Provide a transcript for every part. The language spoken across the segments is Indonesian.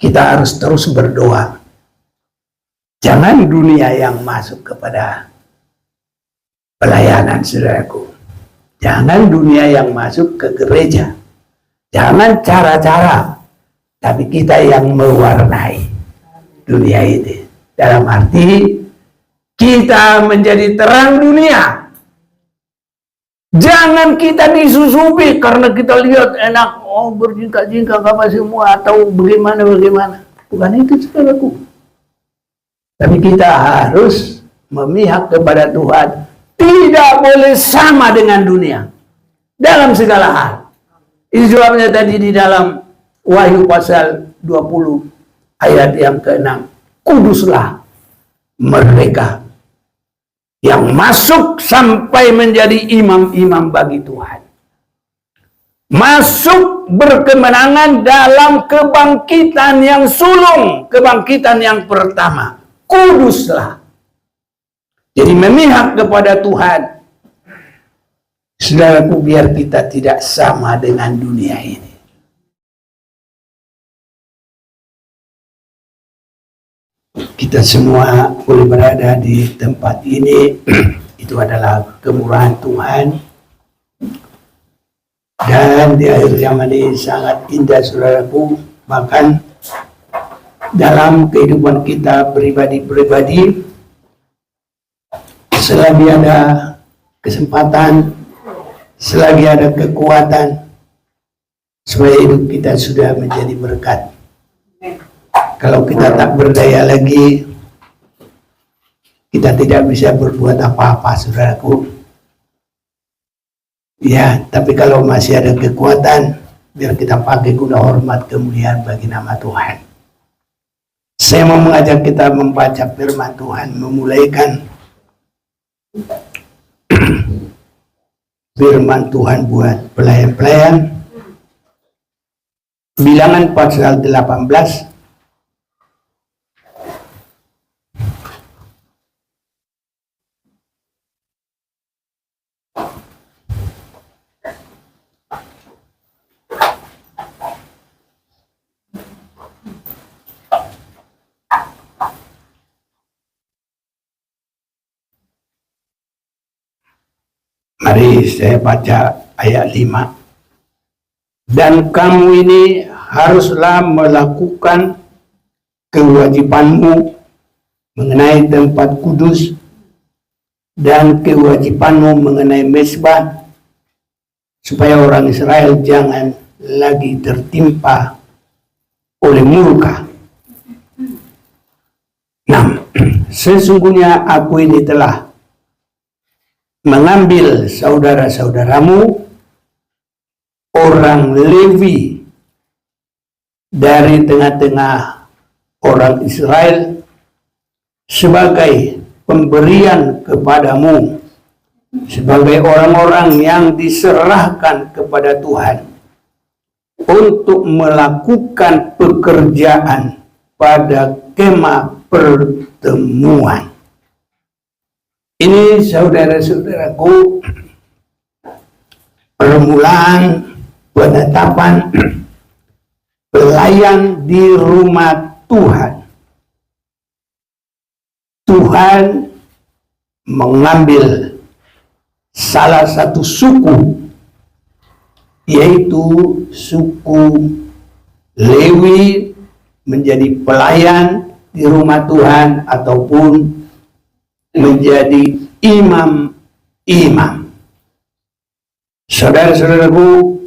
kita harus terus berdoa. Jangan dunia yang masuk kepada pelayanan, saudaraku. Jangan dunia yang masuk ke gereja. Jangan cara-cara, tapi kita yang mewarnai dunia ini. Dalam arti kita menjadi terang dunia. Jangan kita disusupi karena kita lihat enak, oh berjingkak-jingkak apa semua, atau bagaimana. Bukan itu, saudaraku. Tapi kita harus memihak kepada Tuhan. Tidak boleh sama dengan dunia dalam segala hal. Itu sebabnya tadi di dalam Wahyu pasal 20 ayat yang ke-6, kuduslah mereka yang masuk sampai menjadi imam-imam bagi Tuhan. Masuk berkemenangan dalam kebangkitan yang sulung, kebangkitan yang pertama. Kuduslah. Jadi memihak kepada Tuhan. Saudaraku, biar kita tidak sama dengan dunia ini. Kita semua boleh berada di tempat ini, itu adalah kemurahan Tuhan. Dan di akhir zaman ini sangat indah, saudaraku. Bahkan dalam kehidupan kita pribadi-pribadi, selagi ada kesempatan, selagi ada kekuatan, supaya hidup kita sudah menjadi berkat. Kalau kita tak berdaya lagi, kita tidak bisa berbuat apa-apa, saudaraku. Ya, tapi kalau masih ada kekuatan, biar kita pakai guna hormat kemuliaan bagi nama Tuhan. Saya mau mengajak kita membaca firman Tuhan, memulaikan firman Tuhan buat pelayan-pelayan. Bilangan pasal 18. Mari saya baca ayat 5. Dan kamu ini haruslah melakukan kewajibanmu mengenai tempat kudus dan kewajibanmu mengenai mezbah, supaya orang Israel jangan lagi tertimpa oleh murka. 6. Sesungguhnya aku ini telah mengambil saudara-saudaramu orang Lewi dari tengah-tengah orang Israel sebagai pemberian kepadamu, sebagai orang-orang yang diserahkan kepada Tuhan untuk melakukan pekerjaan pada kemah pertemuan. Ini, saudara-saudaraku, permulaan penetapan pelayan di rumah Tuhan. Tuhan mengambil salah satu suku, yaitu suku Lewi, menjadi pelayan di rumah Tuhan ataupun menjadi imam-imam. Saudara-saudaraku,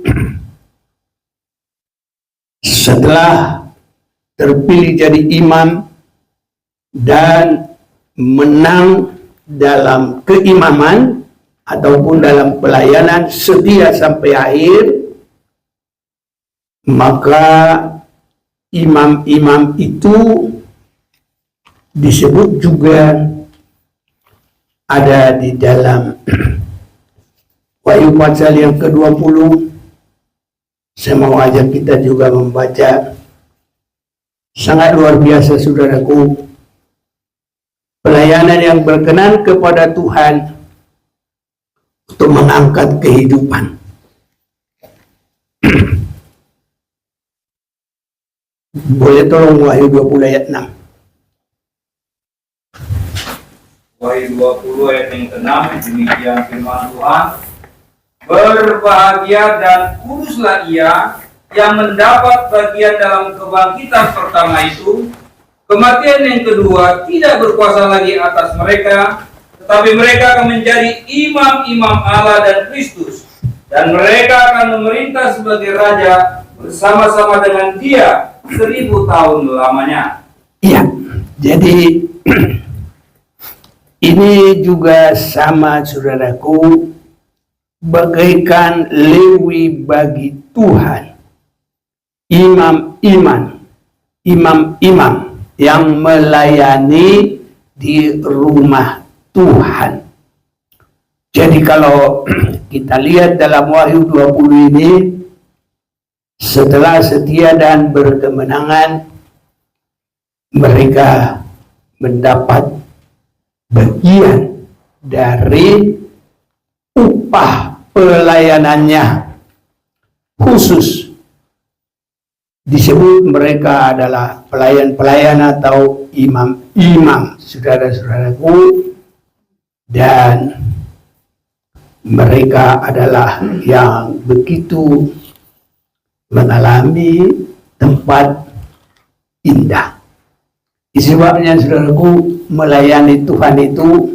setelah terpilih jadi imam dan menang dalam keimaman ataupun dalam pelayanan setia sampai akhir, maka imam-imam itu disebut juga ada di dalam Wahyu pasal yang ke-20. Saya mau ajak kita juga membaca, sangat luar biasa, saudaraku, pelayanan yang berkenan kepada Tuhan untuk mengangkat kehidupan. Boleh tolong Wahyu 20 ayat 6. Wahyu 20 ayat yang ke-6, demikian firman Tuhan. Berbahagia dan kuduslah ia yang mendapat bagian dalam kebangkitan pertama itu. Kematian yang kedua tidak berkuasa lagi atas mereka, tetapi mereka akan menjadi imam-imam Allah dan Kristus, dan mereka akan memerintah sebagai raja bersama-sama dengan Dia 1000 tahun lamanya. Iya, jadi ini juga sama, saudaraku, bagaikan Lewi bagi Tuhan, imam-imam yang melayani di rumah Tuhan. Jadi kalau kita lihat dalam Wahyu 20 ini, setelah setia dan berkemenangan, mereka mendapat bagian dari upah pelayanannya. Khusus disebut mereka adalah pelayan-pelayan atau imam-imam, saudara-saudaraku, dan mereka adalah yang begitu mengalami tempat indah. Sebabnya, saudaraku, melayani Tuhan itu,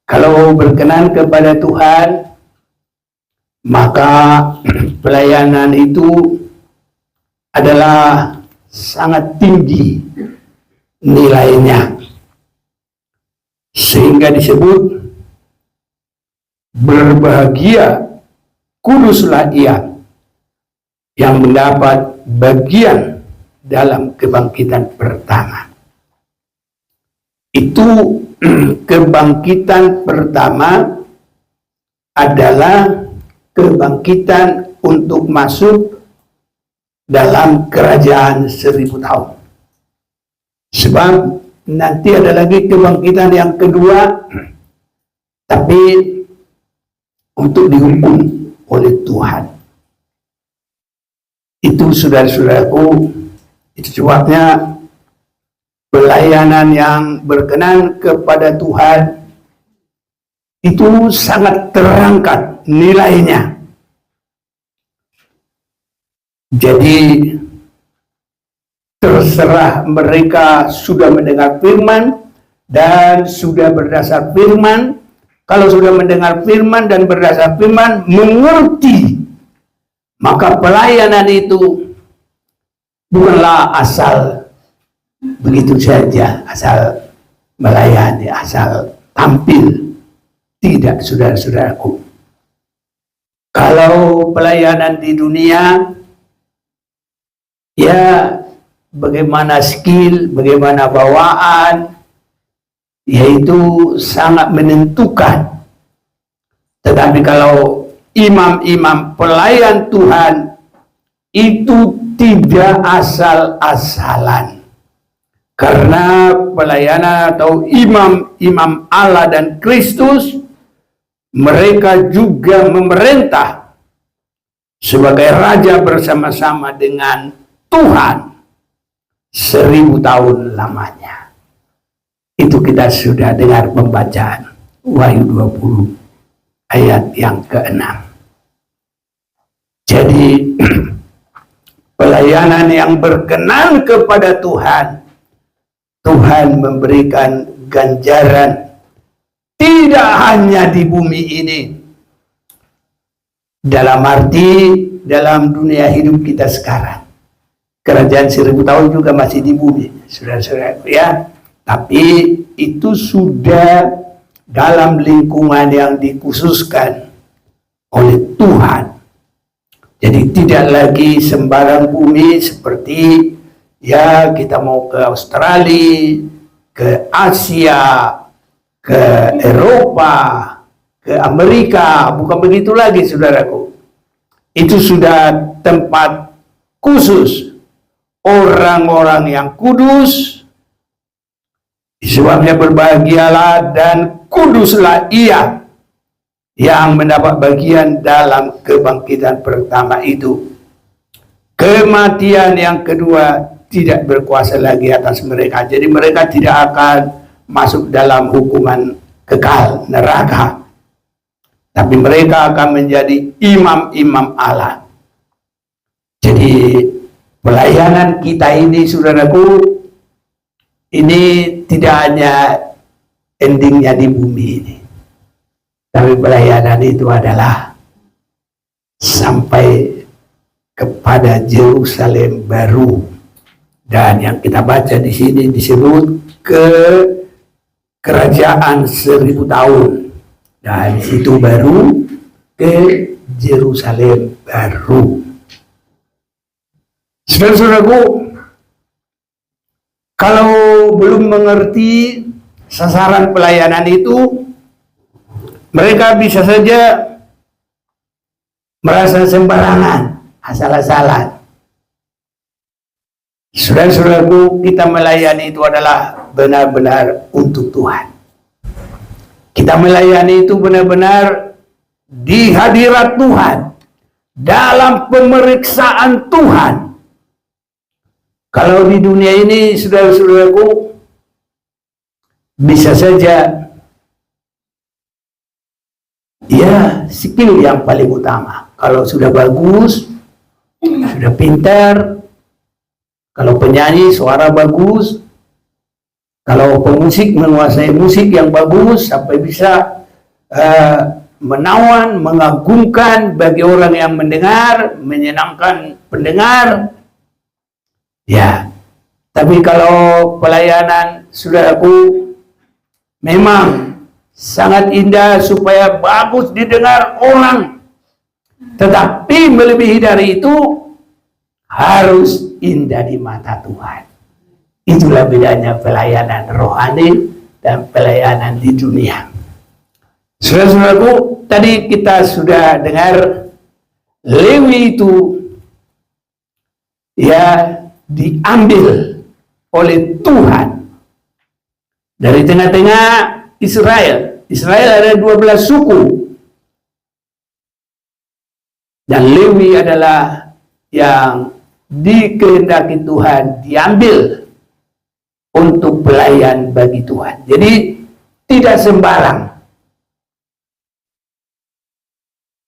kalau berkenan kepada Tuhan, maka pelayanan itu adalah sangat tinggi nilainya, sehingga disebut berbahagia kuduslah ia yang mendapat bagian dalam kebangkitan pertama. Itu kebangkitan pertama adalah kebangkitan untuk masuk dalam kerajaan 1000 tahun. Sebab nanti ada lagi kebangkitan yang kedua, tapi untuk dihukum oleh Tuhan. Itu, saudara-saudaraku, itu sebabnya pelayanan yang berkenan kepada Tuhan itu sangat terangkat nilainya. Jadi terserah mereka sudah mendengar firman dan sudah berdasar firman. Kalau sudah mendengar firman dan berdasar firman, mengerti, maka pelayanan itu bukanlah asal begitu saja, asal melayani, asal tampil. Tidak, saudara-saudaraku. Kalau pelayanan di dunia, ya bagaimana skill, bagaimana bawaan, yaitu sangat menentukan. Tetapi kalau imam-imam pelayan Tuhan itu tidak asal-asalan. Karena pelayanan atau imam-imam Allah dan Kristus, mereka juga memerintah sebagai raja bersama-sama dengan Tuhan 1000 tahun lamanya. Itu kita sudah dengar pembacaan Wahyu 20 ayat yang ke-6. Jadi pelayanan yang berkenan kepada Tuhan, Tuhan memberikan ganjaran tidak hanya di bumi ini, dalam arti dalam dunia hidup kita sekarang. Kerajaan 1000 tahun juga masih di bumi, saudara-saudara, ya. Tapi itu sudah dalam lingkungan yang dikhususkan oleh Tuhan. Jadi tidak lagi sembarang bumi seperti ya kita mau ke Australia, ke Asia, ke Eropa, ke Amerika. Bukan begitu lagi, saudaraku. Itu sudah tempat khusus orang-orang yang kudus. Sebabnya berbahagialah dan kuduslah ia yang mendapat bagian dalam kebangkitan pertama itu. kematian yang kedua tidak berkuasa lagi atas mereka. Jadi mereka tidak akan masuk dalam hukuman kekal neraka, tapi mereka akan menjadi imam-imam Allah. Jadi pelayanan kita ini, saudaraku, ini tidak hanya endingnya di bumi ini, tapi pelayanan itu adalah sampai kepada Yerusalem baru. Dan yang kita baca di sini disebut kerajaan 1000 tahun. Dan itu baru ke Yerusalem baru. Saudara-saudaraku, kalau belum mengerti sasaran pelayanan itu, mereka bisa saja merasa sembarangan, asal-asalan. Saudara-saudaraku, kita melayani itu adalah benar-benar untuk Tuhan. Kita melayani itu benar-benar di hadirat Tuhan, dalam pemeriksaan Tuhan. Kalau di dunia ini, saudara-saudaraku, bisa saja ya skill yang paling utama. Kalau sudah bagus, sudah pintar, kalau penyanyi suara bagus, kalau pemusik menguasai musik yang bagus sampai bisa menawan, mengagumkan bagi orang yang mendengar, menyenangkan pendengar. Ya, tapi kalau pelayanan, saudaraku, memang sangat indah supaya bagus didengar orang, tetapi melebihi dari itu harus indah di mata Tuhan. Itulah bedanya pelayanan rohani dan pelayanan di dunia. Saudara-saudaraku, tadi kita sudah dengar Lewi itu ya diambil oleh Tuhan dari tengah-tengah Israel. Israel ada 12 suku. Dan Lewi adalah yang dikehendaki Tuhan diambil untuk pelayan bagi Tuhan. Jadi tidak sembarang.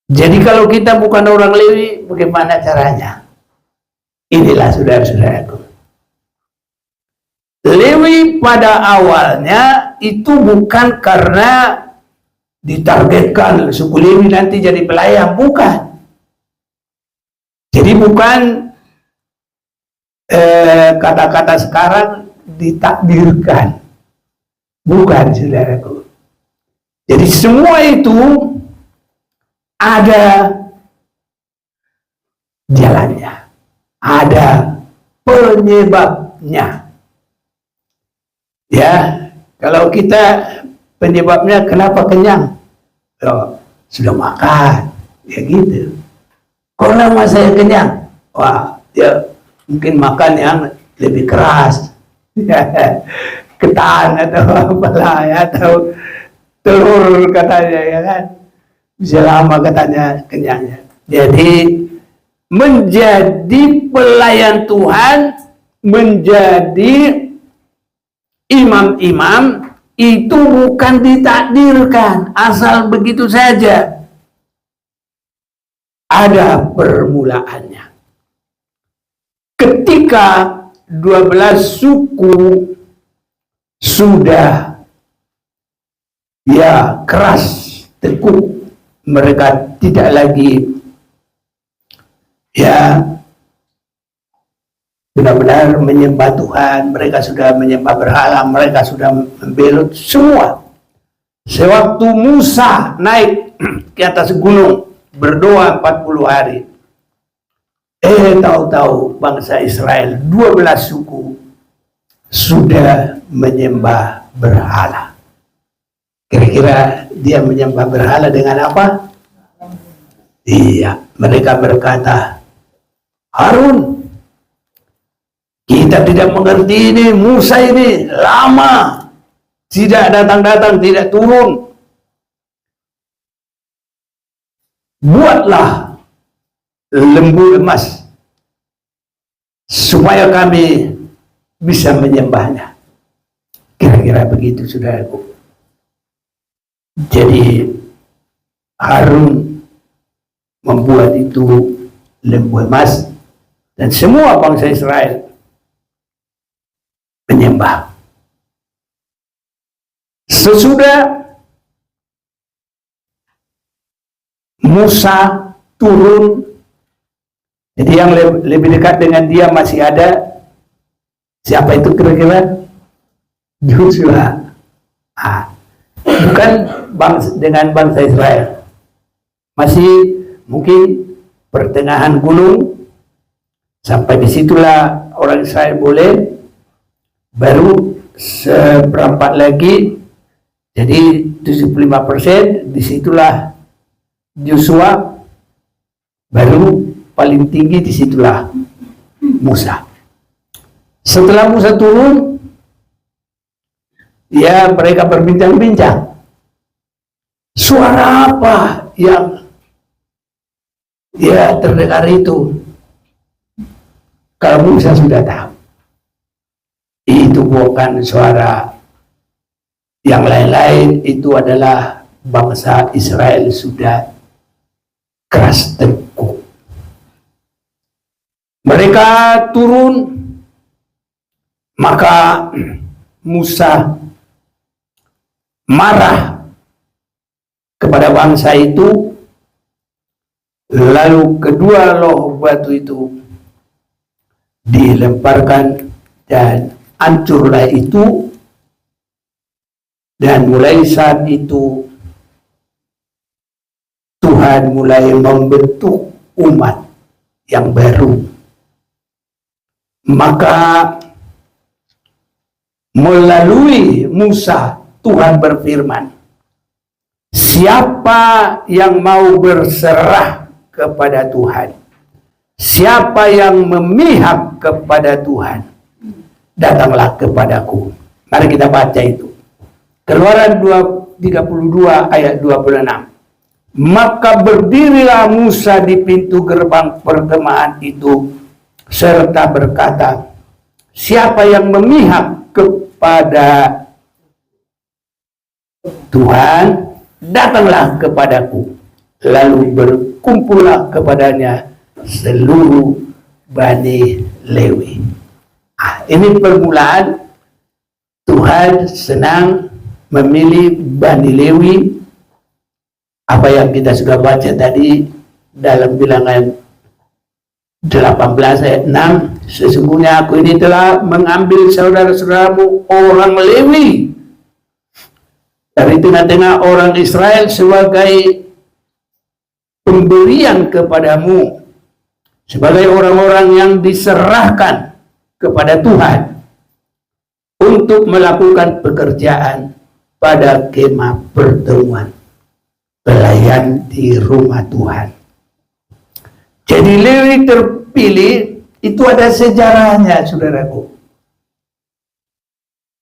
Jadi kalau kita bukan orang Lewi, bagaimana caranya? Inilah saudara-saudaraku. Lewi pada awalnya itu bukan karena ditargetkan suku Lewi nanti jadi pelayan, bukan. Jadi bukan kata-kata sekarang ditakdirkan, bukan, saudaraku. Jadi semua itu ada jalannya, ada penyebabnya. Ya, kalau kita penyebabnya kenapa kenyang? Oh, sudah makan, ya gitu. Kok lama saya kenyang? Wah, ya mungkin makan yang lebih keras, ketan atau apalah, ya, atau telur katanya, ya kan? Bisa lama katanya kenyangnya. Jadi menjadi pelayan Tuhan, menjadi imam-imam itu bukan ditakdirkan asal begitu saja. Ada permulaannya. Ketika 12 suku sudah ya keras, tekuk, mereka tidak lagi ya benar-benar menyembah Tuhan, mereka sudah menyembah berhala, mereka sudah membelut semua. Sewaktu Musa naik ke atas gunung berdoa 40 hari, tahu-tahu bangsa Israel 12 suku sudah menyembah berhala. Kira-kira dia menyembah berhala dengan apa? Iya, mereka berkata, Harun, kita tidak mengerti ini, Musa ini lama tidak datang-datang, tidak turun. Buatlah lembu emas supaya kami bisa menyembahnya. Kira-kira begitu, saudaraku. Jadi Harun membuat itu lembu emas dan semua bangsa Israel menyembah. Sesudah Musa turun, jadi yang lebih dekat dengan dia masih ada. Siapa itu kira-kira? Joshua. Bukan dengan bangsa Israel. Masih mungkin pertengahan gunung. Sampai disitulah orang Israel boleh. Baru seperempat lagi. Jadi 75%. Disitulah Joshua. Baru paling tinggi disitulah Musa. Setelah Musa turun, ya mereka berbincang-bincang. Suara apa yang ya terdengar itu? Kalau Musa sudah tahu, itu bukan suara yang lain-lain, itu adalah bangsa Israel sudah keras tengkuk. Mereka turun, maka Musa marah kepada bangsa itu, lalu kedua loh batu itu dilemparkan dan hancurlah itu, dan mulai saat itu Tuhan mulai membentuk umat yang baru. Maka melalui Musa Tuhan berfirman, siapa yang mau berserah kepada Tuhan, siapa yang memihak kepada Tuhan, datanglah kepadaku. Mari kita baca itu. Keluaran 32 ayat 26. Maka berdirilah Musa di pintu gerbang perkemahan itu serta berkata, siapa yang memihak kepada Tuhan, datanglah kepadaku. Lalu berkumpullah kepadanya seluruh Bani Lewi. Ini permulaan Tuhan senang memilih Bani Lewi. Apa yang kita sudah baca tadi dalam bilangan 18 ayat 6, sesungguhnya aku ini telah mengambil saudara-saudaramu orang Lewi dari tengah-tengah orang Israel sebagai pemberian kepadamu, sebagai orang-orang yang diserahkan kepada Tuhan untuk melakukan pekerjaan pada kemah pertemuan, pelayan di rumah Tuhan. Jadi Lewi terpilih itu ada sejarahnya, saudaraku.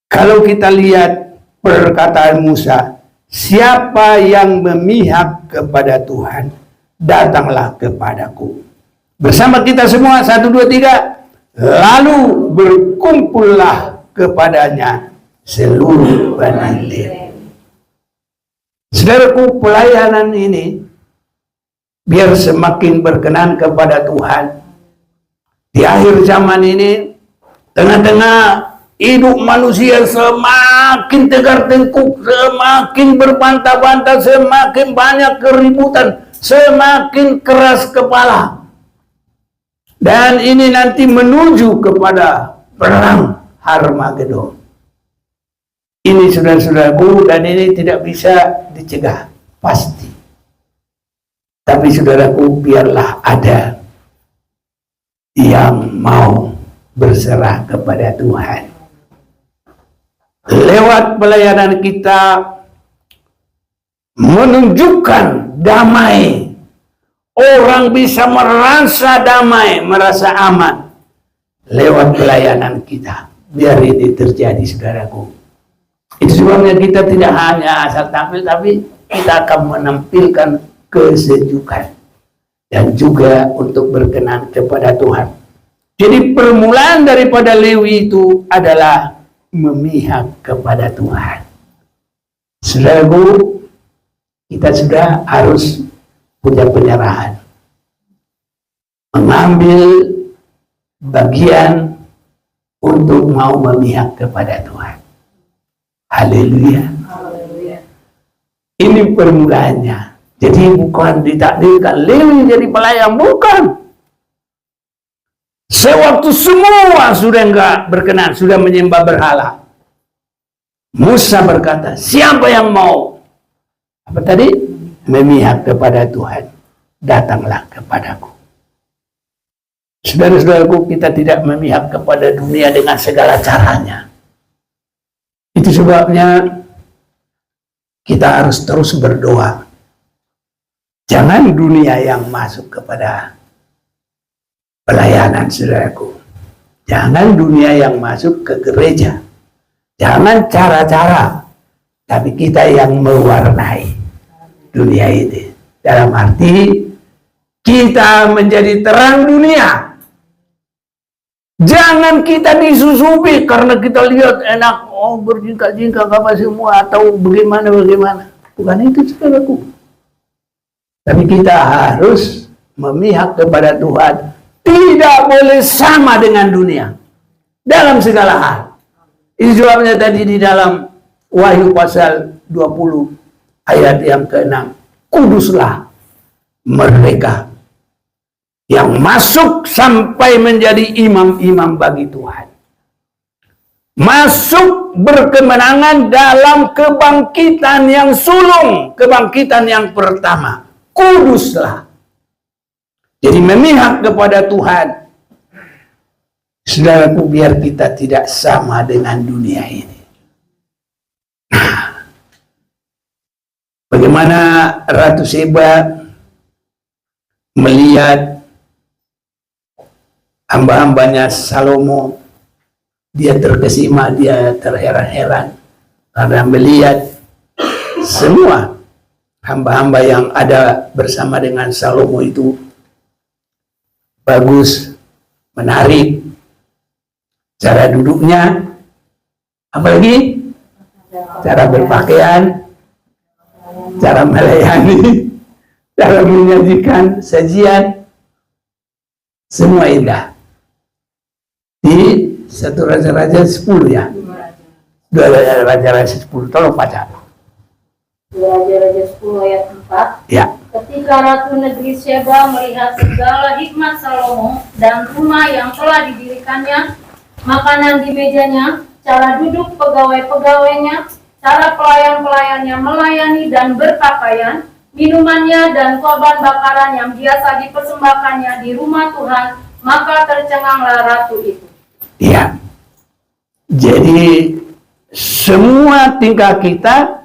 Kalau kita lihat perkataan Musa, siapa yang memihak kepada Tuhan, datanglah kepadaku. Bersama kita semua, 1, 2, 3. Lalu berkumpullah kepadanya seluruh Bani Lewi. Saudaraku, pelayanan ini biar semakin berkenan kepada Tuhan. Di akhir zaman ini, tengah-tengah hidup manusia semakin tegar tengkuk, semakin berbantah-bantah, semakin banyak keributan, semakin keras kepala. Dan ini nanti menuju kepada perang Harmagedon. Ini saudara-saudaraku, dan ini tidak bisa dicegah, pasti. Tapi saudaraku, biarlah ada yang mau berserah kepada Tuhan. Lewat pelayanan kita menunjukkan damai. Orang bisa merasa damai, merasa aman lewat pelayanan kita. Biar ini terjadi, saudaraku. Itu sebabnya kita tidak hanya asal tampil, tapi kita akan menampilkan kesejukan dan juga untuk berkenan kepada Tuhan. Jadi permulaan daripada Lewi itu adalah memihak kepada Tuhan. Saudaraku, kita sudah harus punya penyerahan, mengambil bagian untuk mau memihak kepada Tuhan. Haleluya. Ini permulaannya. Jadi bukan ditakdirkan Lewi jadi pelayan, bukan. Sewaktu semua sudah enggak berkenan, sudah menyembah berhala, Musa berkata, siapa yang mau apa tadi? Memihak kepada Tuhan, datanglah kepadaku. Saudara-saudaraku, kita tidak memihak kepada dunia dengan segala caranya. Itu sebabnya kita harus terus berdoa. Jangan dunia yang masuk kepada pelayanan, saudaraku. Jangan dunia yang masuk ke gereja. Jangan cara-cara, tapi kita yang mewarnai dunia ini. Dalam arti kita menjadi terang dunia. Jangan kita disusupi karena kita lihat enak, oh berjingkak-jingkak apa semua, atau bagaimana-bagaimana. Bukan itu, saudaraku. Tapi kita harus memihak kepada Tuhan. Tidak boleh sama dengan dunia dalam segala hal. Itu sebabnya tadi di dalam Wahyu pasal 20 ayat yang ke-6, kuduslah mereka yang masuk sampai menjadi imam-imam bagi Tuhan. Masuk berkemenangan dalam kebangkitan yang sulung, kebangkitan yang pertama. Kuduslah. Jadi memihak kepada Tuhan. Saudaraku, biar kita tidak sama dengan dunia ini. Bagaimana Ratu Seba melihat hamba-hambanya Salomo, dia terkesima, dia terheran-heran karena melihat semua hamba-hamba yang ada bersama dengan Salomo itu bagus, menarik, cara duduknya, apalagi cara berpakaian, cara melayani, cara menyajikan sajian, semua indah. Di 1 Raja-Raja 10 ya, 2 Raja-Raja 10, tolong baca. 2 Raja-Raja 10 ayat 4. Ya. Ketika Ratu Negeri Sheba melihat segala hikmat Salomo dan rumah yang telah didirikannya, makanan di mejanya, cara duduk pegawai-pegawainya, cara pelayan-pelayannya melayani dan berpakaian, minumannya dan korban bakaran yang biasa dipersembahkannya di rumah Tuhan, maka tercenganglah ratu itu. Ya. Jadi semua tingkah kita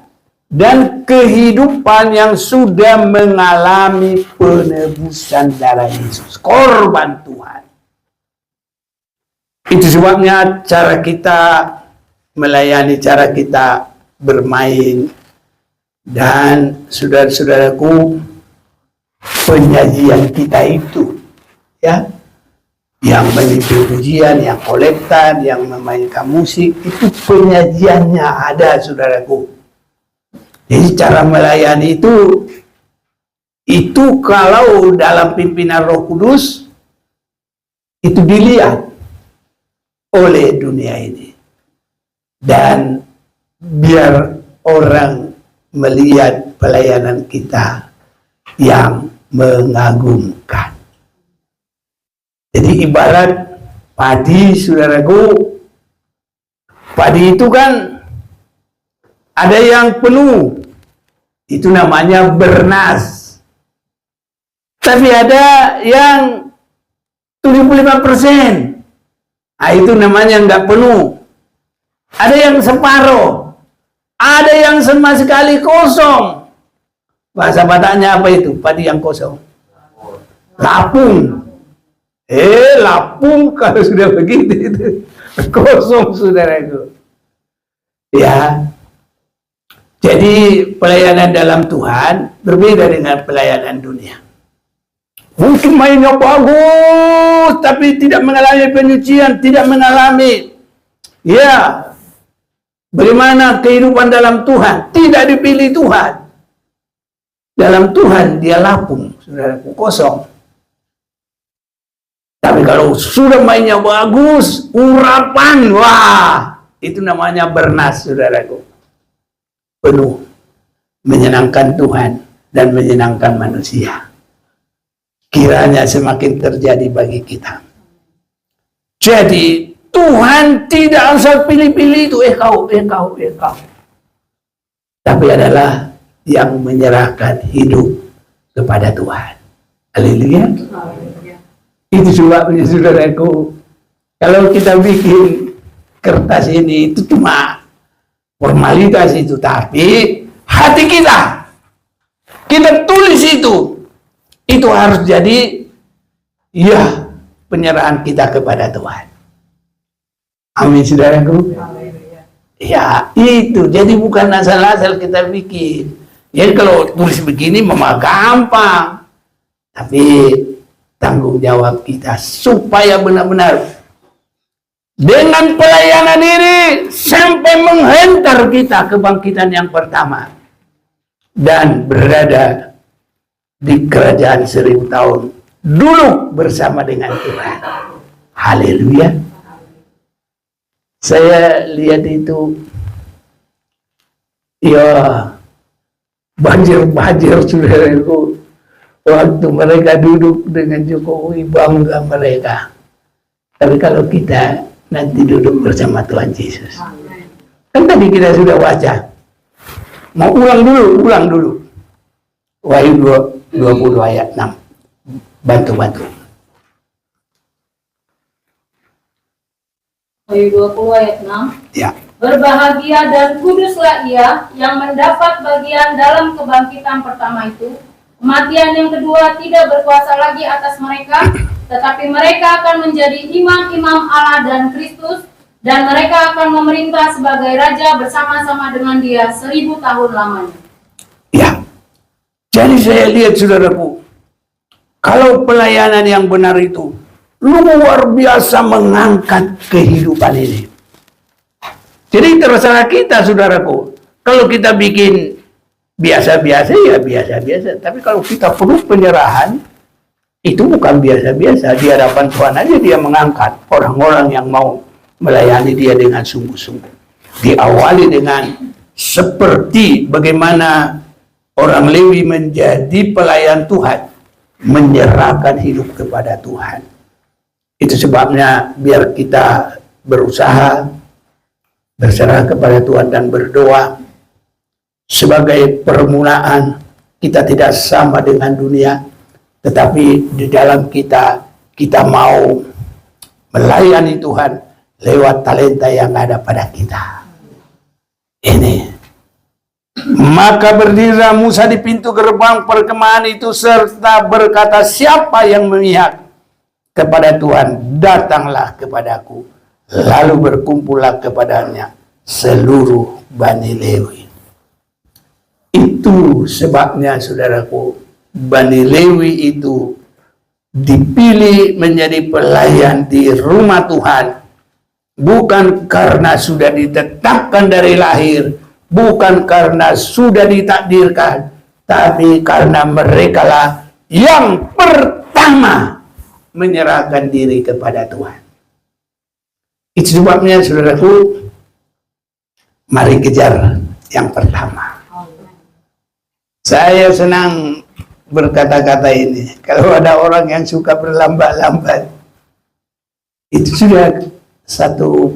dan kehidupan yang sudah mengalami penebusan darah Yesus, korban Tuhan. Itu sebabnya cara kita melayani, cara kita bermain, dan saudara-saudaraku, penyajian kita itu, ya, yang memimpin pujian, yang kolektan, yang memainkan musik, itu penyajiannya ada, saudaraku. Jadi cara melayani itu kalau dalam pimpinan Roh Kudus itu dilihat oleh dunia ini, dan biar orang melihat pelayanan kita yang mengagumkan. Jadi ibarat padi, saudaraku, padi itu kan ada yang penuh, itu namanya bernas. Tapi ada yang 75%, nah itu namanya nggak penuh. Ada yang separuh, ada yang sama sekali kosong. Bahasa Bataknya apa itu? Padi yang kosong. Lapung. Lapung kalau sudah begitu itu kosong, saudaraku. Ya. Jadi pelayanan dalam Tuhan berbeda dengan pelayanan dunia. Mungkin mainnya bagus, tapi tidak mengalami penyucian, tidak mengalami, ya, bagaimana kehidupan dalam Tuhan. Tidak dipilih Tuhan. Dalam Tuhan dia lapung, saudaraku, kosong. Tapi kalau sudah mainnya bagus, urapan, wah, itu namanya bernas, saudaraku. Penuh, menyenangkan Tuhan dan menyenangkan manusia. Kiranya semakin terjadi bagi kita. Jadi Tuhan tidak asal pilih-pilih itu, kau. Tapi adalah yang menyerahkan hidup kepada Tuhan. Haleluya. Itu sebabnya, saudaraku, kalau kita bikin kertas ini itu cuma formalitas itu, tapi hati kita tulis itu harus jadi, ya, penyerahan kita kepada Tuhan. Amin, saudaraku. Ya, itu. Jadi bukan asal-asal kita bikin. Ya, kalau tulis begini memang gampang. Tapi tanggung jawab kita supaya benar-benar dengan pelayanan ini sampai menghantar kita kebangkitan yang pertama dan berada di kerajaan 1000 tahun duduk bersama dengan Tuhan. Haleluya. Saya lihat itu, ya, banjir saudaraku, waktu mereka duduk dengan Jokowi, bangga mereka. Tapi kalau kita nanti duduk bersama Tuhan Yesus, kan tadi kita sudah baca, mau ulang dulu Wahyu 20 ayat 6. Bantu. Wahyu 20 ayat 6. Ya. Berbahagia dan kuduslah ia yang mendapat bagian dalam kebangkitan pertama itu. Kematian yang kedua tidak berkuasa lagi atas mereka, tetapi mereka akan menjadi imam-imam Allah dan Kristus, dan mereka akan memerintah sebagai raja bersama-sama dengan dia 1000 tahun lamanya. Ya. Jadi saya lihat, saudaraku, kalau pelayanan yang benar itu luar biasa mengangkat kehidupan ini. Jadi terserah kita, saudaraku. Kalau kita bikin biasa-biasa, ya biasa-biasa. Tapi kalau kita perlu penyerahan, itu bukan biasa-biasa. Di hadapan Tuhan aja dia mengangkat orang-orang yang mau melayani dia dengan sungguh-sungguh. Diawali dengan seperti bagaimana orang Lewi menjadi pelayan Tuhan, menyerahkan hidup kepada Tuhan. Itu sebabnya biar kita berusaha, berserah kepada Tuhan dan berdoa. Sebagai permulaan, kita tidak sama dengan dunia, tetapi di dalam kita mau melayani Tuhan lewat talenta yang ada pada kita. Ini. Maka berdirilah Musa di pintu gerbang perkemahan itu serta berkata, siapa yang memihak kepada Tuhan, datanglah kepadaku. Lalu berkumpullah kepadanya seluruh Bani Lewi. Itu sebabnya, saudaraku, Bani Lewi itu dipilih menjadi pelayan di rumah Tuhan, bukan karena sudah ditetapkan dari lahir, bukan karena sudah ditakdirkan, tapi karena mereka lah yang pertama menyerahkan diri kepada Tuhan. Itu sebabnya, saudaraku, mari kejar yang pertama. Saya senang berkata-kata ini. Kalau ada orang yang suka berlambat-lambat, itu sudah satu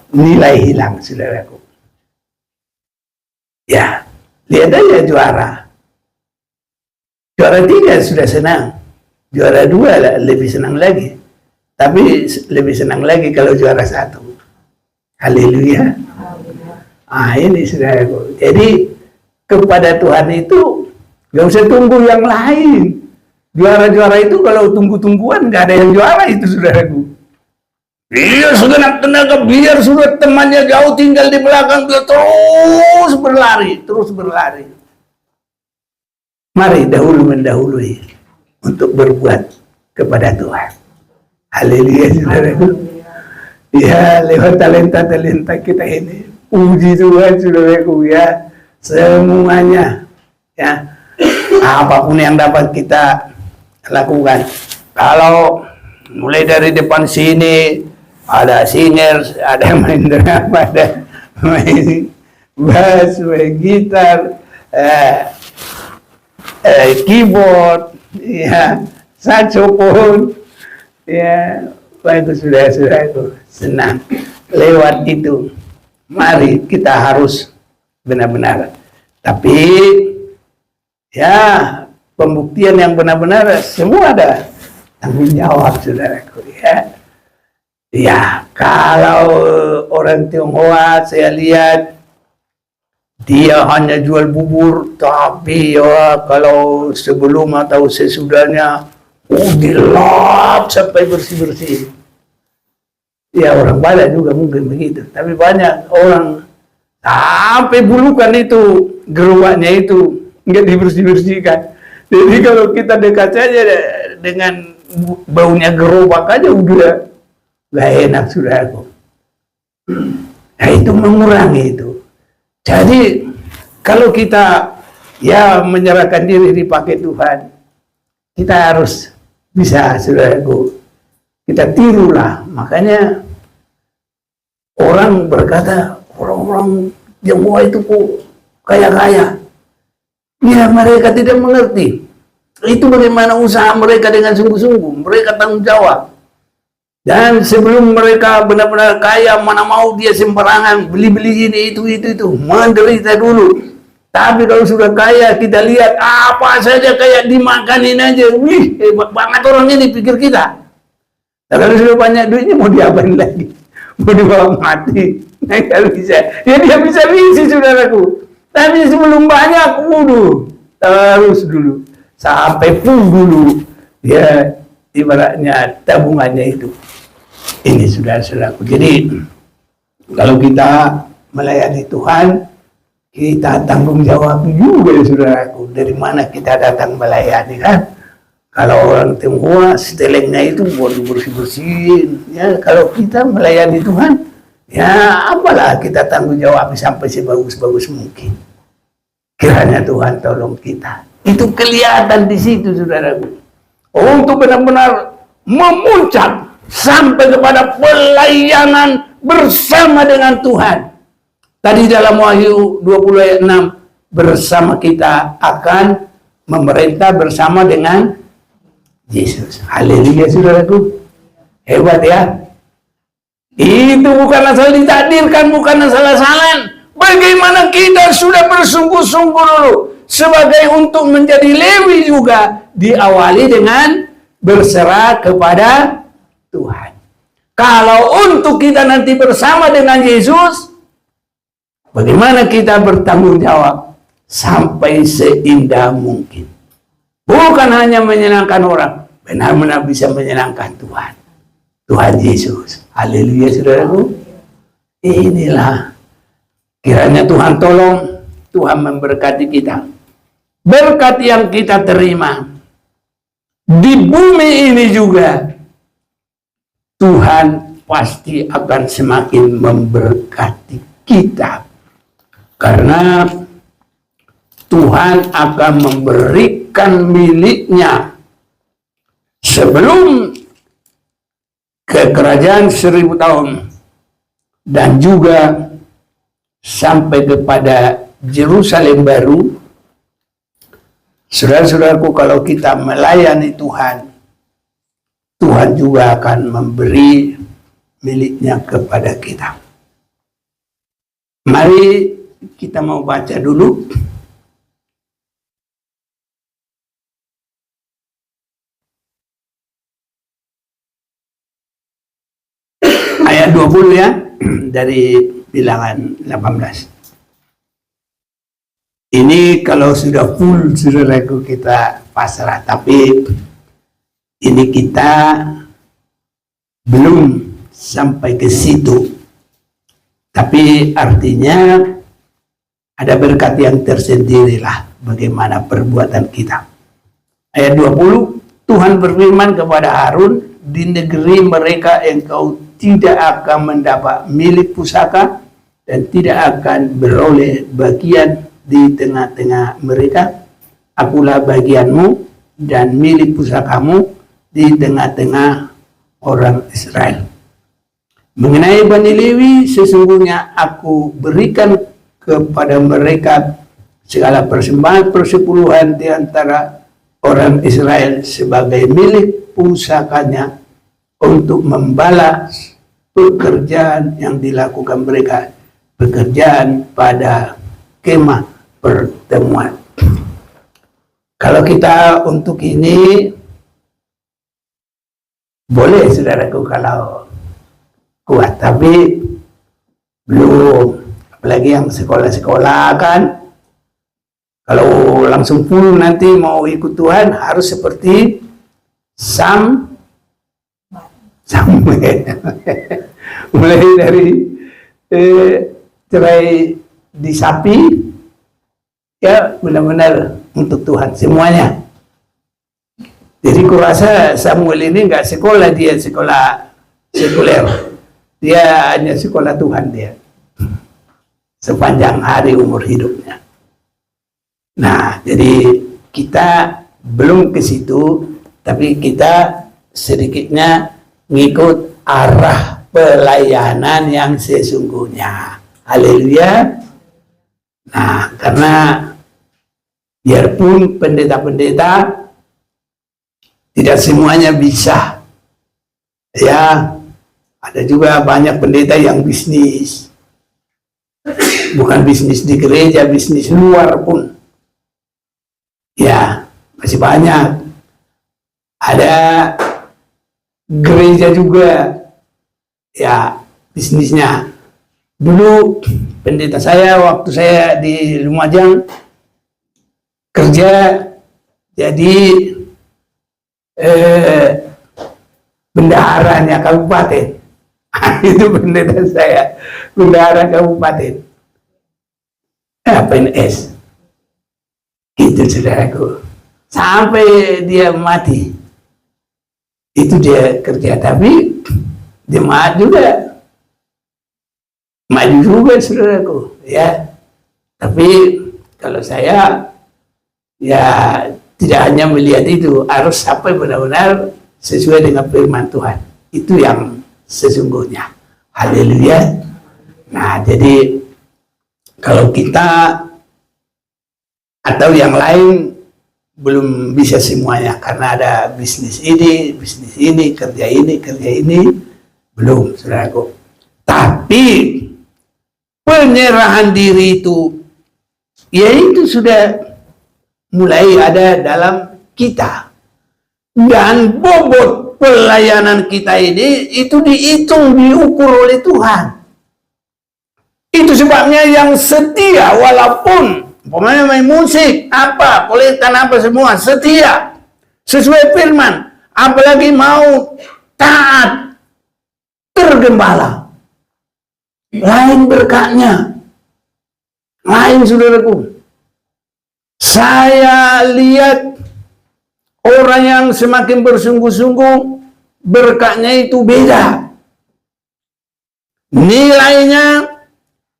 nilai hilang, saudaraku. Ya, lihat aja juara. Juara 3 sudah senang. Juara 2 lebih senang lagi. Tapi lebih senang lagi kalau juara 1. Haleluya. Ini saudaraku. Jadi kepada Tuhan itu gak usah tunggu yang lain. Juara-juara itu kalau tunggu-tungguan gak ada yang juara itu, saudaraku. Dia segenap tenaga, biar sudah temannya jauh tinggal di belakang, dia terus berlari. Mari dahulu mendahului. untuk berbuat kepada Tuhan. Haleluya, saudaraku. Ya, lewat talenta-talenta kita ini, puji Tuhan, saudaraku, ya, semuanya, ya, apapun yang dapat kita lakukan. Kalau mulai dari depan sini ada singers, ada main drum, ada main bass, main gitar, keyboard, ya, saxophone, ya, bagus, saudara-saudaraku, senang. Lewat itu, mari kita harus benar-benar. Tapi, ya, pembuktian yang benar-benar semua ada tanggung jawab, saudaraku, ya. Ya, kalau orang Tionghoa saya lihat dia hanya jual bubur, tapi ya kalau sebelum atau sesudahnya dilap sampai bersih-bersih. Ya, orang Batak juga mungkin begitu, tapi banyak orang sampai bulukan itu gerobaknya itu nggak dibersih-bersihkan. Jadi kalau kita dekat saja dengan baunya gerobak aja udah gak enak, saudaraku. Nah, itu mengurangi itu. Jadi kalau kita ya menyerahkan diri dipakai Tuhan, kita harus bisa, saudaraku. Kita tirulah. Makanya orang berkata orang-orang Jawa itu kok kaya-kaya. Ya, mereka tidak mengerti. Itu bagaimana usaha mereka dengan sungguh-sungguh. Mereka tanggung jawab. Dan sebelum mereka benar-benar kaya, mana mau dia sembarangan beli-beli ini, itu. Menderita dulu. Tapi kalau sudah kaya, kita lihat apa saja kayak dimakanin aja. Wih, hebat banget orang ini, pikir kita. Dan kalau sudah banyak duitnya, mau diapain lagi? Mau dibawa mati. Nah, kalau bisa. Ya, dia bisa misi, saudaraku. Tapi sebelum banyak, terus dulu. Sampai full dulu. Ya, ibaratnya tabungannya itu. Ini, saudara-saudaraku. Jadi kalau kita melayani Tuhan, kita tanggung jawab juga, ya, saudaraku. Dari mana kita datang melayani, kan? Kalau orang Tionghoa setelengnya itu buat bersih-bersihin. Ya, kalau kita melayani Tuhan, ya apalah kita tanggung jawab sampai sebagus-bagus mungkin. Kiranya Tuhan tolong kita. Itu kelihatan di situ, saudaraku. Untuk benar-benar memuncak sampai kepada pelayanan bersama dengan Tuhan. Tadi dalam Wahyu 20 ayat 6, bersama kita akan memerintah bersama dengan Yesus. Haleluya, saudaraku. Hebat, ya. Itu bukan asal ditakdirkan, bukan asal-asalan. Bagaimana kita sudah bersungguh-sungguh dulu sebagai untuk menjadi Lewi juga diawali dengan berserah kepada Tuhan. Kalau untuk kita nanti bersama dengan Yesus, bagaimana kita bertanggung jawab sampai seindah mungkin. Bukan hanya menyenangkan orang, benar-benar bisa menyenangkan Tuhan. Tuhan Yesus. Haleluya, saudaraku. Inilah. Kiranya Tuhan tolong, Tuhan memberkati kita. Berkat yang kita terima di bumi ini juga, Tuhan pasti akan semakin memberkati kita. Karena Tuhan akan memberikan miliknya sebelum kekerajaan 1000 tahun dan juga sampai kepada Yerusalem baru. Saudara-saudaraku, kalau kita melayani Tuhan, Tuhan juga akan memberi miliknya kepada kita. Mari kita mau baca dulu ayat 20, ya, dari Bilangan 18. Ini kalau sudah full, saudaraku, kita pasrah. Tapi ini kita belum sampai ke situ. Tapi artinya ada berkat yang tersendiri lah bagaimana perbuatan kita. Ayat 20, Tuhan berfirman kepada Harun, di negeri mereka engkau tidak akan mendapat milik pusaka dan tidak akan beroleh bagian di tengah-tengah mereka. Akulah bagianmu dan milik pusakamu di tengah-tengah orang Israel. Mengenai Bani Lewi, sesungguhnya aku berikan kepada mereka segala persembahan persepuluhan di antara orang Israel sebagai milik pusakanya untuk membalas pekerjaan yang dilakukan mereka, pekerjaan pada kemah pertemuan. Kalau kita untuk ini boleh, saudaraku, kalau kuat, tapi belum. Apalagi yang sekolah-sekolah kan, kalau langsung full nanti mau ikut Tuhan harus seperti Samuel. Mulai dari cerai di sapi, ya benar-benar untuk Tuhan semuanya. Jadi kurasa Samuel ini nggak sekolah, dia sekolah sekuler. Dia hanya sekolah Tuhan dia sepanjang hari umur hidupnya. Nah, jadi kita belum ke situ, tapi kita sedikitnya ngikut arah pelayanan yang sesungguhnya. Haleluya. Nah, karena biarpun pendeta-pendeta tidak semuanya bisa, ya, ada juga banyak pendeta yang bisnis, bukan bisnis di gereja, bisnis luar pun, ya, masih banyak. Ada gereja juga, ya, bisnisnya. Dulu pendeta saya waktu saya di Lumajang kerja jadi bendaharanya kabupaten. Itu pendeta saya, bendahara kabupaten, PNS. Itu saudaraku, sampai dia mati itu dia kerja, tapi jemaat juga maju juga, saudaraku, ya. Tapi kalau saya, ya, tidak hanya melihat itu, harus sampai benar-benar sesuai dengan firman Tuhan. Itu yang sesungguhnya. Haleluya. Nah, jadi kalau kita atau yang lain belum bisa semuanya karena ada bisnis ini, kerja ini, belum, saudaraku. Tapi penyerahan diri itu, yaitu sudah mulai ada dalam kita. Dan bobot pelayanan kita ini itu dihitung, diukur oleh Tuhan. Itu sebabnya yang setia, walaupun umpamanya main musik, apa, kulitan apa semua, setia sesuai firman, apalagi mau taat, tergembala, lain berkatnya, lain, saudaraku. Saya lihat orang yang semakin bersungguh-sungguh, berkatnya itu beda, nilainya,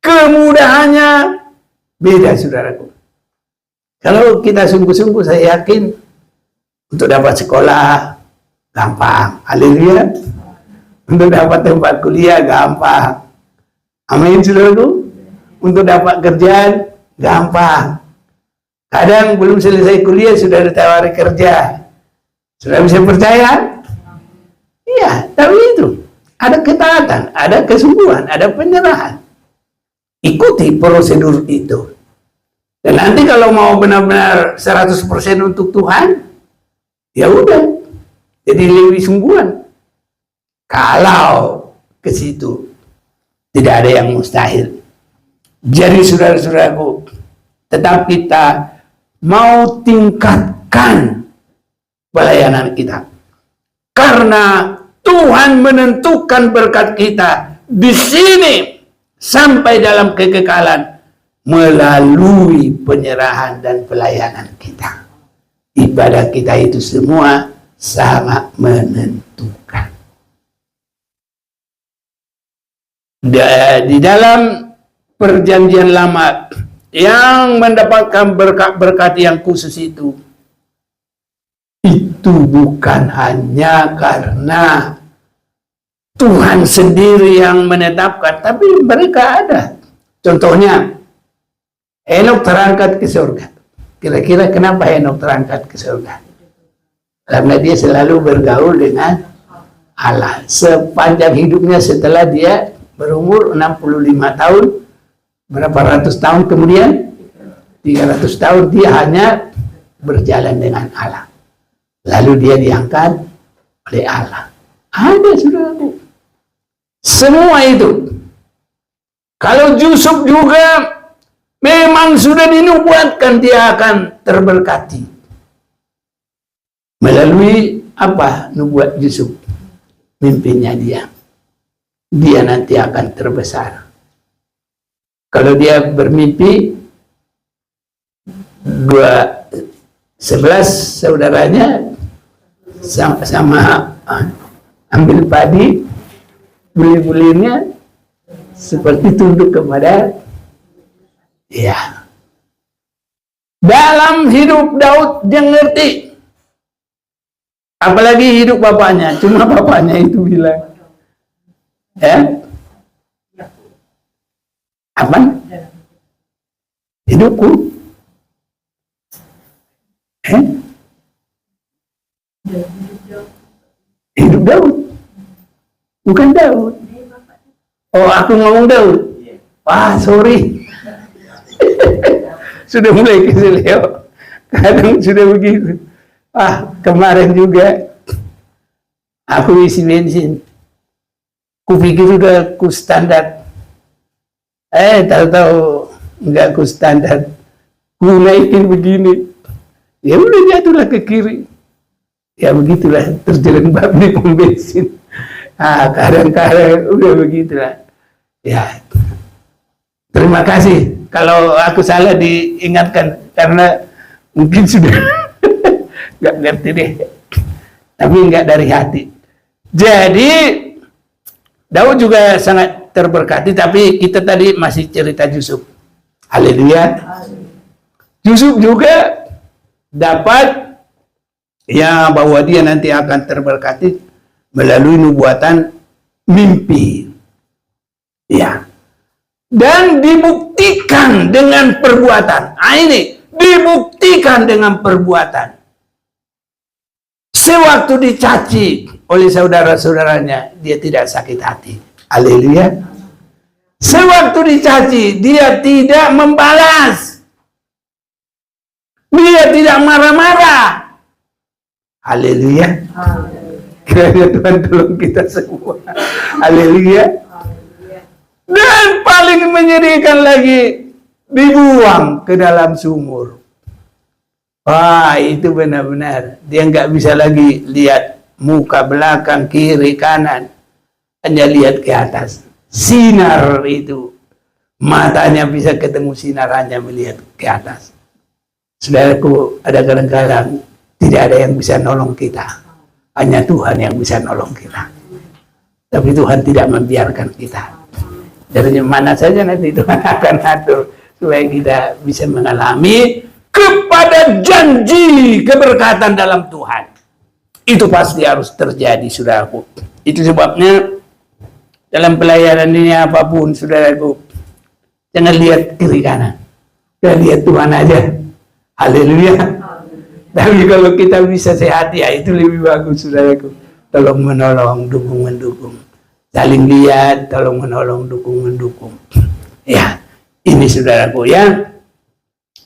kemudahannya beda, saudaraku. Kalau kita sungguh-sungguh, saya yakin untuk dapat sekolah gampang, haleluya. Untuk dapat tempat kuliah gampang, amin, saudaraku. Untuk dapat kerjaan gampang. Kadang belum selesai kuliah sudah ditawari kerja. Sudah bisa percaya? Iya, tapi itu ada ketaatan, ada kesungguhan, ada penyerahan. Ikuti prosedur itu. Dan nanti kalau mau benar-benar 100% untuk Tuhan, ya udah, jadi lebih sungguhan. Kalau ke situ tidak ada yang mustahil. Jadi saudara-saudaraku, tetap kita mau tingkatkan pelayanan kita. Karena Tuhan menentukan berkat kita di sini sampai dalam kekekalan melalui penyerahan dan pelayanan kita. Ibadah kita itu semua sangat menentukan. Di dalam perjanjian lama yang mendapatkan berkat-berkat yang khusus itu bukan hanya karena Tuhan sendiri yang menetapkan, tapi mereka ada. Contohnya, Henokh terangkat ke surga. Kira-kira kenapa Henokh terangkat ke surga? Karena dia selalu bergaul dengan Allah. Sepanjang hidupnya setelah dia berumur 65 tahun, berapa ratus tahun kemudian? 300 tahun dia hanya berjalan dengan Allah. Lalu dia diangkat oleh Allah. Ada, saudaraku. Semua itu. Kalau Yusuf juga memang sudah dinubuatkan dia akan terberkati. Melalui apa nubuat Yusuf? Mimpinya dia. Dia nanti akan terbesar. Kalau dia bermimpi 11 saudaranya sama ambil padi, buli-bulinya seperti tunduk kepada ya. Dalam hidup Daud dia ngerti. Apalagi hidup bapaknya, cuma bapaknya itu bilang, apa? Hidupku. Hidup Daud. Bukan Daud. Oh, aku ngomong Daud. Wah, sorry. Sudah mulai keselio. Kadang sudah begitu. Kemarin juga aku isi bensin. Kupikir udah ku standar. Tahu-tahu enggak ku standar. Ku naikin begini. Ya udah jatuhlah ke kiri. Ya begitulah terjerembab di pom bensin. Kadang-kadang udah begitulah. Ya. Terima kasih. Kalau aku salah diingatkan karena mungkin sudah nggak ngerti deh. Tapi nggak dari hati. Jadi Daud juga sangat terberkati, tapi kita tadi masih cerita Yusuf. Haleluya. Yusuf juga dapat ya bahwa dia nanti akan terberkati melalui nubuatan mimpi. Ya. Dan dibuktikan dengan perbuatan. Ini dibuktikan dengan perbuatan. Sewaktu dicaci oleh saudara-saudaranya, dia tidak sakit hati. Haleluya. Sewaktu dicaci, dia tidak membalas. Dia tidak marah-marah. Haleluya. Kiranya Tuhan tolong kita semua. Haleluya. Dan paling menyedihkan lagi, dibuang ke dalam sumur. Wah, itu benar-benar. Dia nggak bisa lagi lihat muka belakang, kiri, kanan. Hanya lihat ke atas. Sinar itu. Matanya bisa ketemu sinar hanya melihat ke atas. Saudaraku, ada kadang-kadang tidak ada yang bisa nolong kita. Hanya Tuhan yang bisa nolong kita. Tapi Tuhan tidak membiarkan kita. Dari mana saja nanti Tuhan akan atur supaya kita bisa mengalami kepada janji keberkatan dalam Tuhan. Itu pasti harus terjadi, saudaraku. Itu sebabnya dalam pelayanan ini apapun, saudaraku, jangan lihat kiri kanan. Jangan lihat Tuhan aja. Haleluya. Tapi kalau kita bisa sehat, ya itu lebih bagus, saudaraku. Tolong menolong, dukung mendukung. Saling lihat, tolong menolong, dukung mendukung. Ya, ini saudaraku ya.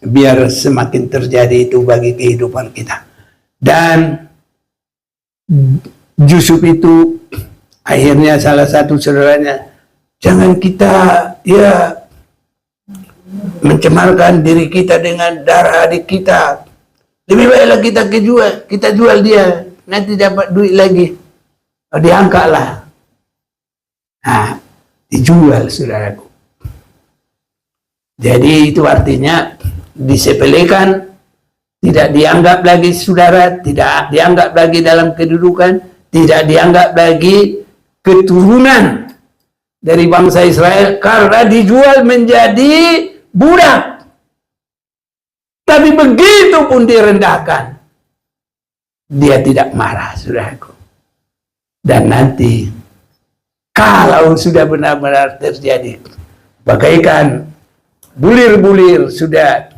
Biar semakin terjadi itu bagi kehidupan kita. Dan Yusuf itu akhirnya salah satu saudaranya, jangan kita ya mencemarkan diri kita dengan darah adik kita. Lebih baiklah kita jual dia, nanti dapat duit lagi. Diangkatlah. Nah, dijual, saudaraku. Jadi itu artinya disepelekan Tidak dianggap lagi saudara, tidak dianggap lagi dalam kedudukan, tidak dianggap lagi keturunan dari bangsa Israel karena dijual menjadi budak. Tapi begitu pun direndahkan, dia tidak marah, saudaraku. Dan nanti kalau sudah benar-benar terjadi, bagaikan bulir-bulir sudah,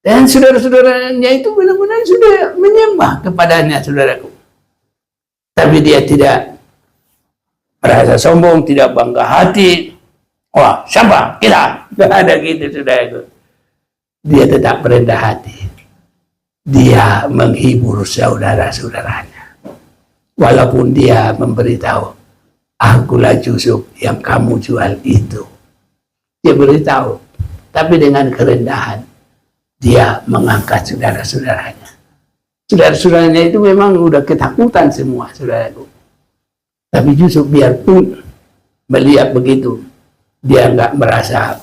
dan saudara-saudaranya itu benar-benar sudah menyembah kepadanya, saudaraku. Tapi dia tidak merasa sombong, tidak bangga hati. Wah, siapa? Kita. Tidak ada gitu, saudaraku. Dia tetap merendah hati. Dia menghibur saudara-saudaranya. Walaupun dia memberitahu, akulah Yusuf yang kamu jual itu. Dia beritahu, tapi dengan kerendahan. Dia mengangkat saudara-saudaranya. Saudara-saudaranya itu memang udah ketakutan semua, saudaraku. Tapi Yusuf biarpun melihat begitu, dia nggak merasa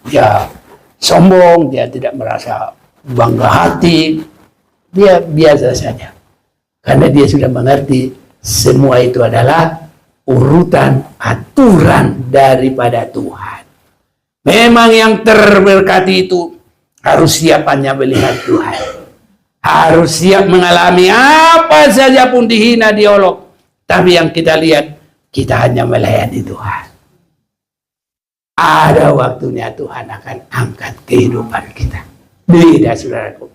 dia sombong, dia tidak merasa bangga hati, dia biasa saja. Karena dia sudah mengerti semua itu adalah urutan aturan daripada Tuhan. Memang yang terberkati itu harus siap hanya melihat Tuhan. Harus siap mengalami apa saja pun dihina, diolok. Tapi yang kita lihat, kita hanya melayani Tuhan. Ada waktunya Tuhan akan angkat kehidupan kita. Beda, saudaraku.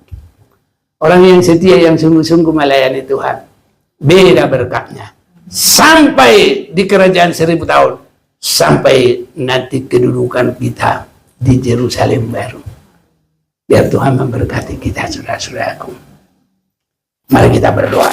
Orang yang setia, yang sungguh-sungguh melayani Tuhan, beda berkatnya. Sampai di kerajaan 1000 tahun. Sampai nanti kedudukan kita di Yerusalem baru. Biar Tuhan memberkati kita, saudara-saudaraku. Mari kita berdoa.